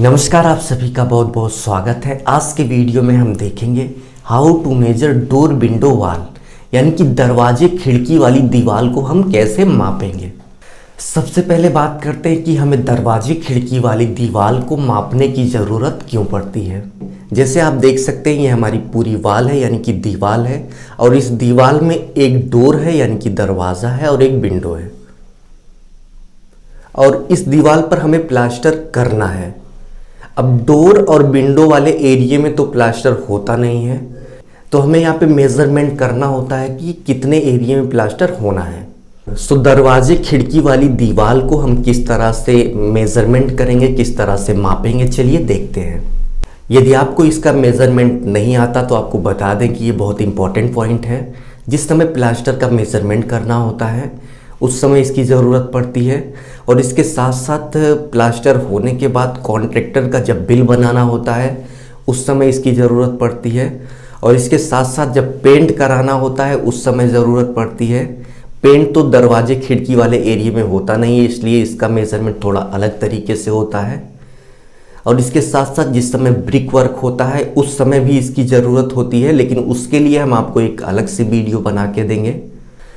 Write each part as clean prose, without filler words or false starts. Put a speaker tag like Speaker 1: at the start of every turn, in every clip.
Speaker 1: नमस्कार, आप सभी का बहुत बहुत स्वागत है। आज के वीडियो में हम देखेंगे how to measure door window wall, यानी कि दरवाजे खिड़की वाली दीवार को हम कैसे मापेंगे। सबसे पहले बात करते हैं कि हमें दरवाजे खिड़की वाली दीवार को मापने की ज़रूरत क्यों पड़ती है। जैसे आप देख सकते हैं ये हमारी पूरी वॉल है, यानी कि दीवार है, और इस दीवार में एक डोर है यानी कि दरवाज़ा है और एक विंडो है, और इस दीवार पर हमें प्लास्टर करना है। अब डोर और विंडो वाले एरिया में तो प्लास्टर होता नहीं है, तो हमें यहाँ पे मेज़रमेंट करना होता है कि कितने एरिया में प्लास्टर होना है। सो दरवाजे खिड़की वाली दीवार को हम किस तरह से मेज़रमेंट करेंगे, किस तरह से मापेंगे, चलिए देखते हैं। यदि आपको इसका मेज़रमेंट नहीं आता तो आपको बता दें कि ये बहुत इंपॉर्टेंट पॉइंट है। जिस समय प्लास्टर का मेज़रमेंट करना होता है उस समय इसकी ज़रूरत पड़ती है, और इसके साथ साथ प्लास्टर होने के बाद कॉन्ट्रैक्टर का जब बिल बनाना होता है उस समय इसकी ज़रूरत पड़ती है, और इसके साथ साथ जब पेंट कराना होता है उस समय ज़रूरत पड़ती है। पेंट तो दरवाजे खिड़की वाले एरिया में होता नहीं है, इसलिए इसका मेज़रमेंट थोड़ा अलग तरीके से होता है। और इसके साथ साथ जिस समय ब्रिक वर्क होता है उस समय भी इसकी ज़रूरत होती है, लेकिन उसके लिए हम आपको एक अलग से वीडियो बना के देंगे।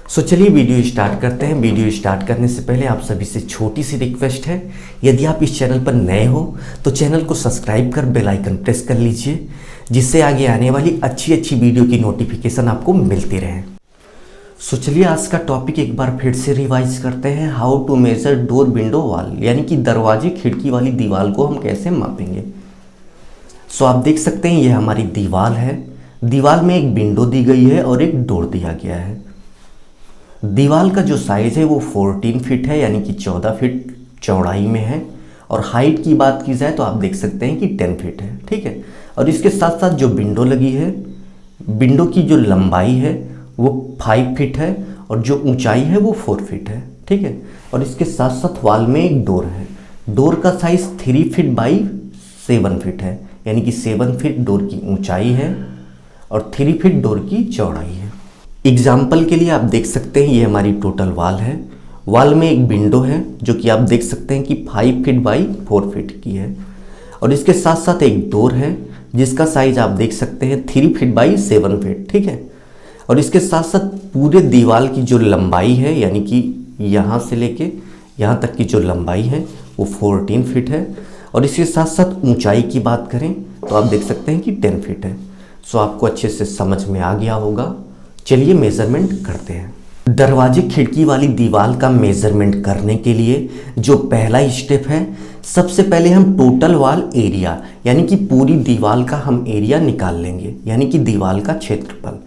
Speaker 1: सो चलिए वीडियो स्टार्ट करते हैं। वीडियो स्टार्ट करने से पहले आप सभी से छोटी सी रिक्वेस्ट है, यदि आप इस चैनल पर नए हो तो चैनल को सब्सक्राइब कर बेल आइकन प्रेस कर लीजिए, जिससे आगे आने वाली अच्छी अच्छी वीडियो की नोटिफिकेशन आपको मिलती रहे। सो चलिए आज का टॉपिक एक बार फिर से रिवाइज करते हैं, how to measure door window wall, यानी कि दरवाजे खिड़की वाली दीवार को हम कैसे मापेंगे। सो आप देख सकते हैं ये हमारी दीवार है। दीवार में एक विंडो दी गई है और एक डोर दिया गया है। दीवार का जो साइज़ है वो 14 फीट है, यानी कि 14 फीट चौड़ाई में है, और हाइट की बात की जाए तो आप देख सकते हैं कि 10 फीट है, ठीक है। और इसके साथ साथ जो विंडो लगी है, विंडो की जो लंबाई है वो 5 फीट है, और जो ऊंचाई है वो 4 फीट है, ठीक है। और इसके साथ साथ वॉल में एक डोर है। डोर का साइज़ 3 फीट बाई 7 फीट है, यानी कि 7 फीट डोर की ऊंचाई है और 3 फीट डोर की चौड़ाई है। एग्जाम्पल के लिए आप देख सकते हैं ये हमारी टोटल वॉल है। वॉल में एक विंडो है जो कि आप देख सकते हैं कि 5 फीट बाई 4 फीट की है, और इसके साथ साथ एक डोर है जिसका साइज आप देख सकते हैं 3 फीट बाई 7 फीट, ठीक है। और इसके साथ साथ पूरे दीवार की जो लंबाई है, यानी कि यहाँ से लेके यहाँ तक की जो लंबाई है वो 14 फीट है, और इसके साथ साथ ऊंचाई की बात करें तो आप देख सकते हैं कि 10 फीट है। सो आपको अच्छे से समझ में आ गया होगा। चलिए मेज़रमेंट करते हैं। दरवाजे खिड़की वाली दीवार का मेज़रमेंट करने के लिए जो पहला स्टेप है, सबसे पहले हम टोटल वॉल एरिया यानी कि पूरी दीवार का हम एरिया निकाल लेंगे, यानी कि दीवार का क्षेत्रफल।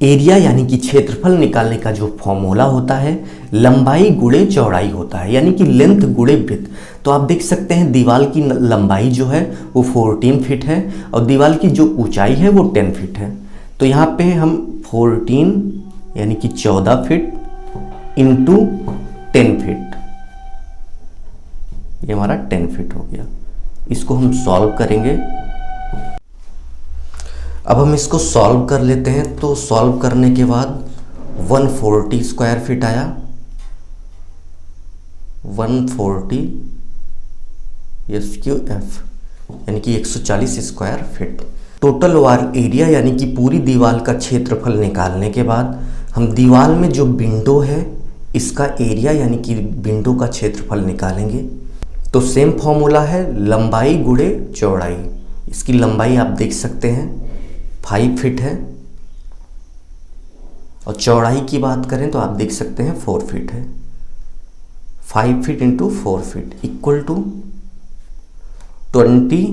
Speaker 1: एरिया यानी कि क्षेत्रफल निकालने का जो फॉर्मूला होता है लंबाई गुणे चौड़ाई होता है, यानी कि लेंथ गुणे ब्रेड्थ। तो आप देख सकते हैं दीवार की लंबाई जो है वो 14 फीट है, और दीवार की जो ऊंचाई है वो 10 फीट है। तो यहाँ पे हम 14 यानी कि 14 फीट इंटू 10 फीट, ये हमारा 10 फीट हो गया। इसको हम सॉल्व करेंगे। अब हम इसको सॉल्व कर लेते हैं। तो सॉल्व करने के बाद 140 स्क्वायर फीट आया, 140 SQF यानी कि 140 square feet. Total wall area यानी कि पूरी दीवार का क्षेत्रफल निकालने के बाद हम दीवार में जो विंडो है इसका एरिया यानी कि विंडो का क्षेत्रफल निकालेंगे। तो सेम फॉर्मूला है लंबाई गुणे चौड़ाई। इसकी लंबाई आप देख सकते हैं 5 फीट है, और चौड़ाई की बात करें तो आप देख सकते हैं 4 फीट है। 5 feet into 4 feet equal to 20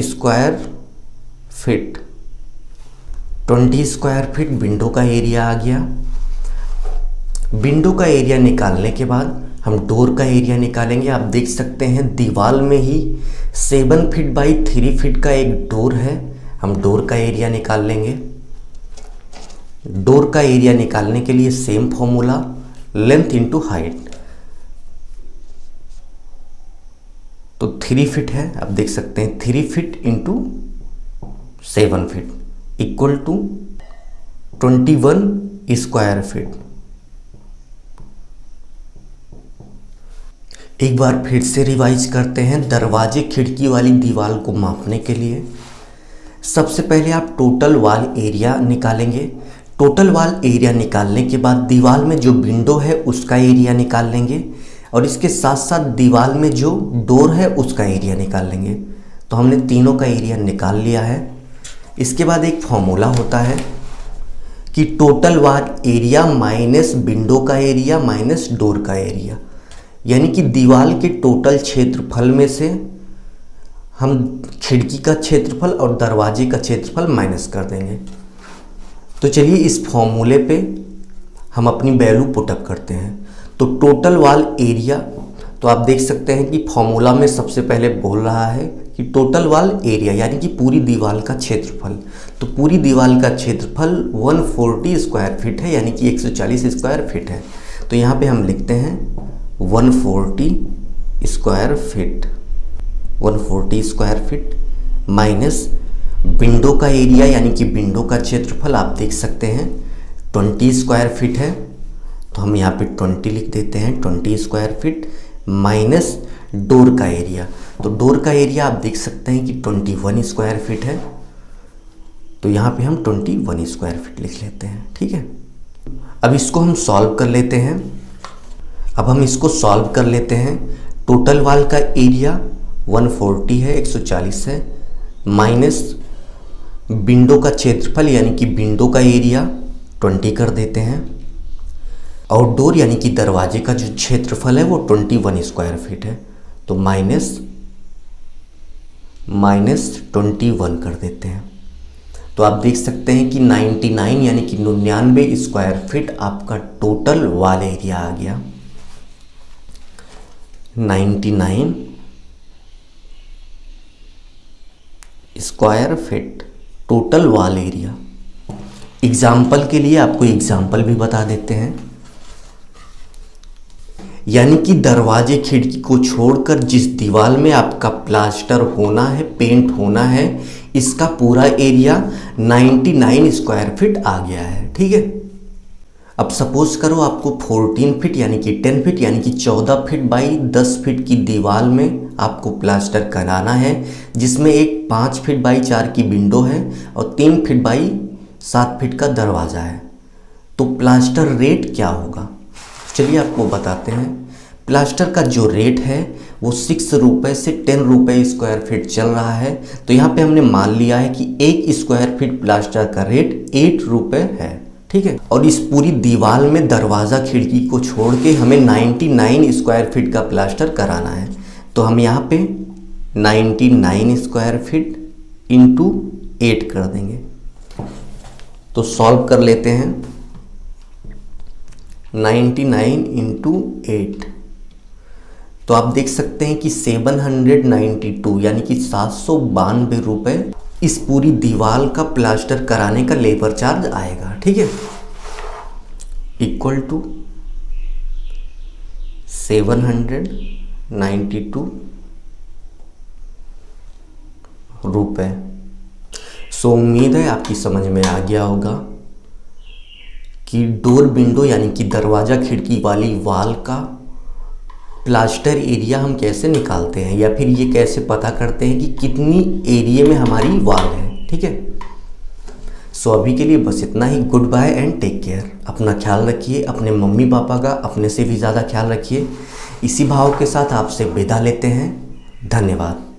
Speaker 1: square feet. 20 square feet window का एरिया आ गया। विंडो का एरिया निकालने के बाद हम डोर का एरिया निकालेंगे। आप देख सकते हैं दीवार में ही 7 फीट बाई 3 फीट का एक डोर है, हम डोर का एरिया निकाल लेंगे। डोर का एरिया निकालने के लिए same formula length into height. तो 3 फीट है, आप देख सकते हैं 3 feet into 7 feet equal to 21 square feet. एक बार फिर से रिवाइज करते हैं दरवाजे खिड़की वाली दीवार को मापने के लिए। सबसे पहले आप टोटल वॉल एरिया निकालेंगे। टोटल वॉल एरिया निकालने के बाद दीवार में जो विंडो है उसका एरिया निकाल लेंगे और इसके साथ साथ दीवार में जो डोर है उसका एरिया निकाल लेंगे। तो हमने तीनों का एरिया निकाल लिया है। इसके बाद एक फॉर्मूला होता है कि total wall area minus window का एरिया माइनस डोर का एरिया, यानी कि दीवार के टोटल क्षेत्रफल में से हम खिड़की का क्षेत्रफल और दरवाजे का क्षेत्रफल माइनस कर देंगे। तो चलिए इस फॉर्मूले पे हम अपनी वैल्यू पुटअप करते हैं। तो टोटल वॉल एरिया, तो आप देख सकते हैं कि फॉर्मूला में सबसे पहले बोल रहा है कि टोटल वॉल एरिया यानी कि पूरी दीवार का क्षेत्रफल। तो पूरी दीवार का क्षेत्रफल 140 स्क्वायर फीट है, यानी कि 140 स्क्वायर फीट है। तो यहाँ पे हम लिखते हैं 140 square feet, 140 square feet minus window का एरिया यानी कि विंडो का क्षेत्रफल आप देख सकते हैं 20 स्क्वायर फीट है। तो हम यहाँ पे 20 लिख देते हैं, 20 स्क्वायर फीट माइनस डोर का एरिया। तो डोर का एरिया आप देख सकते हैं कि 21 स्क्वायर फीट है। तो यहाँ पे हम 21 स्क्वायर फीट लिख लेते हैं। ठीक है, अब इसको हम सॉल्व कर लेते हैं। अब हम इसको सॉल्व कर लेते हैं। टोटल वॉल का एरिया 140 है, 140 है, माइनस विंडो का क्षेत्रफल यानी कि विंडो का एरिया 20 कर देते हैं, और डोर यानी कि दरवाजे का जो क्षेत्रफल है वो 21 स्क्वायर फीट है। तो माइनस 21 कर देते हैं। तो आप देख सकते हैं कि 99 यानी कि 99 स्क्वायर फीट आपका टोटल वॉल एरिया आ गया। 99 square feet total wall area. Example के लिए आपको एग्जाम्पल भी बता देते हैं, यानी कि दरवाजे खिड़की को छोड़कर जिस दीवार में आपका प्लास्टर होना है, पेंट होना है, इसका पूरा एरिया 99 स्क्वायर फीट आ गया है। ठीक है, अब सपोज करो आपको 14 फीट यानी कि 10 फीट यानी कि 14 फीट बाई 10 फीट की दीवार में आपको प्लास्टर कराना है, जिसमें एक 5 फीट बाई 4 की विंडो है और 3 फीट बाई 7 फीट का दरवाज़ा है। तो प्लास्टर रेट क्या होगा, चलिए आपको बताते हैं। प्लास्टर का जो रेट है वो 6 रुपये से 10 रुपये स्क्वायर फीट चल रहा है। तो यहाँ पे हमने मान लिया है कि 1 स्क्वायर फीट प्लास्टर का रेट 8 रुपये है। ठीक है, और इस पूरी दीवार में दरवाज़ा खिड़की को छोड़ के हमें 99 स्क्वायर फीट का प्लास्टर कराना है। तो हम यहाँ पे 99 स्क्वायर फीट इंटू 8 कर देंगे। तो सॉल्व कर लेते हैं। 99 इंटू 8, तो आप देख सकते हैं कि 792 यानी कि 792 रुपये इस पूरी दीवार का प्लास्टर कराने का लेबर चार्ज आएगा। ठीक है, इक्वल टू 792 रुपये। सो उम्मीद है आपकी समझ में आ गया होगा कि डोर विंडो यानी कि दरवाज़ा खिड़की वाली वॉल का प्लास्टर एरिया हम कैसे निकालते हैं, या फिर ये कैसे पता करते हैं कि कितनी एरिया में हमारी वॉल है। ठीक है, सो अभी के लिए बस इतना ही। Goodbye and take care. अपना ख्याल रखिए, अपने मम्मी पापा का अपने से भी ज़्यादा ख्याल रखिए। इसी भाव के साथ आपसे विदा लेते हैं। धन्यवाद।